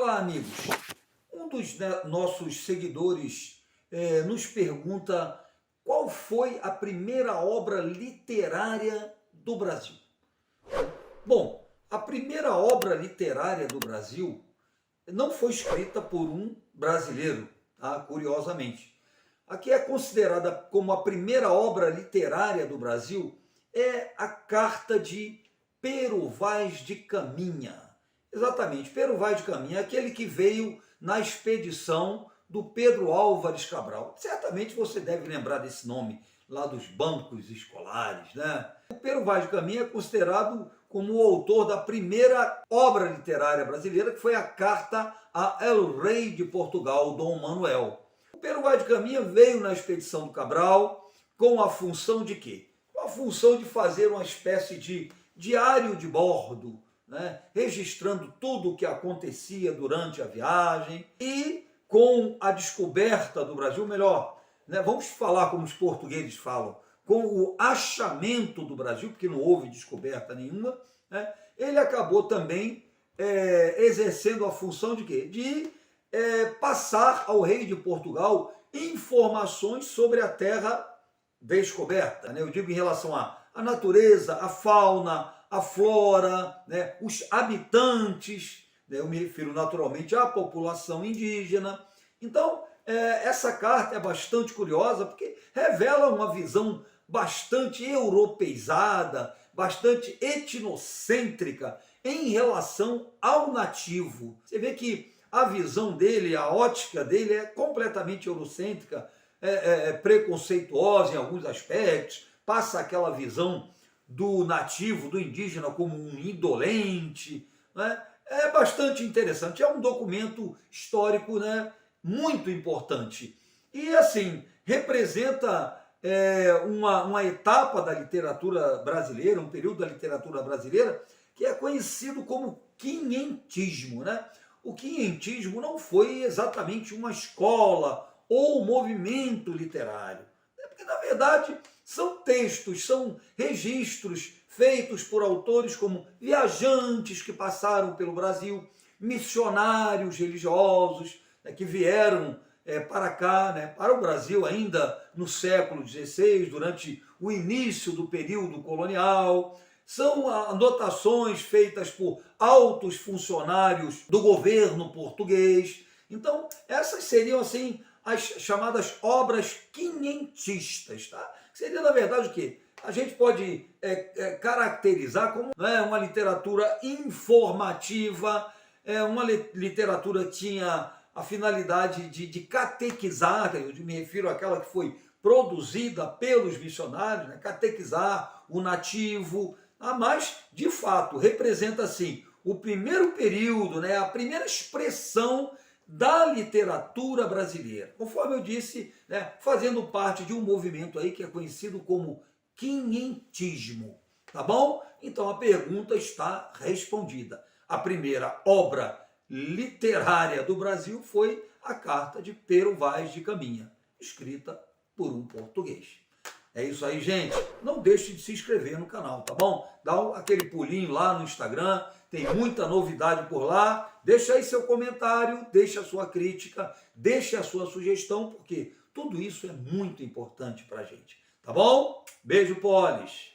Olá, amigos. Um dos nossos seguidores nos pergunta qual foi a primeira obra literária do Brasil. Bom, a primeira obra literária do Brasil não foi escrita por um brasileiro, tá? Curiosamente. A que é considerada como a primeira obra literária do Brasil é a Carta de Pero Vaz de Caminha. Exatamente, Pero Vaz de Caminha, aquele que veio na expedição do Pedro Álvares Cabral. Certamente você deve lembrar desse nome lá dos bancos escolares, né? O Pero Vaz de Caminha é considerado como o autor da primeira obra literária brasileira, que foi a Carta a El Rei de Portugal, Dom Manuel. O Pero Vaz de Caminha veio na expedição do Cabral com a função de quê? Com a função de fazer uma espécie de diário de bordo, né? Registrando tudo o que acontecia durante a viagem e com a descoberta do Brasil, melhor, né? Vamos falar como os portugueses falam, com o achamento do Brasil, porque não houve descoberta nenhuma, né? Ele acabou também exercendo a função de quê? De passar ao rei de Portugal informações sobre a terra descoberta, né? Eu digo em relação à natureza, à fauna, à flora, né? Os habitantes, né? Eu me refiro naturalmente à população indígena. Então, essa carta é bastante curiosa porque revela uma visão bastante europeizada, bastante etnocêntrica em relação ao nativo. Você vê que a visão dele, a ótica dele é completamente eurocêntrica, preconceituosa em alguns aspectos, passa aquela visão do nativo, do indígena como um indolente, né? É bastante interessante, é um documento histórico, né, muito importante. E assim, representa uma etapa da literatura brasileira, um período da literatura brasileira, que é conhecido como quinhentismo, né? O quinhentismo não foi exatamente uma escola ou um movimento literário, porque na verdade são textos, são registros feitos por autores como viajantes que passaram pelo Brasil, missionários religiosos, né, que vieram para cá, né, para o Brasil ainda no século XVI, durante o início do período colonial. São anotações feitas por altos funcionários do governo português. Então, essas seriam assim as chamadas obras quinhentistas, tá? Seria, na verdade, o quê? A gente pode caracterizar como, né, uma literatura informativa, uma literatura que tinha a finalidade de catequizar, eu me refiro àquela que foi produzida pelos missionários, né, catequizar o nativo, mas, de fato, representa, assim, o primeiro período, né, a primeira expressão da literatura brasileira, conforme eu disse, né, fazendo parte de um movimento aí que é conhecido como quinhentismo, tá bom? Então a pergunta está respondida. A primeira obra literária do Brasil foi a Carta de Pero Vaz de Caminha, escrita por um português. É isso aí, gente. Não deixe de se inscrever no canal, tá bom? Dá aquele pulinho lá no Instagram, tem muita novidade por lá. Deixa aí seu comentário, deixa a sua crítica, deixa a sua sugestão, porque tudo isso é muito importante pra gente, tá bom? Beijo, Polis!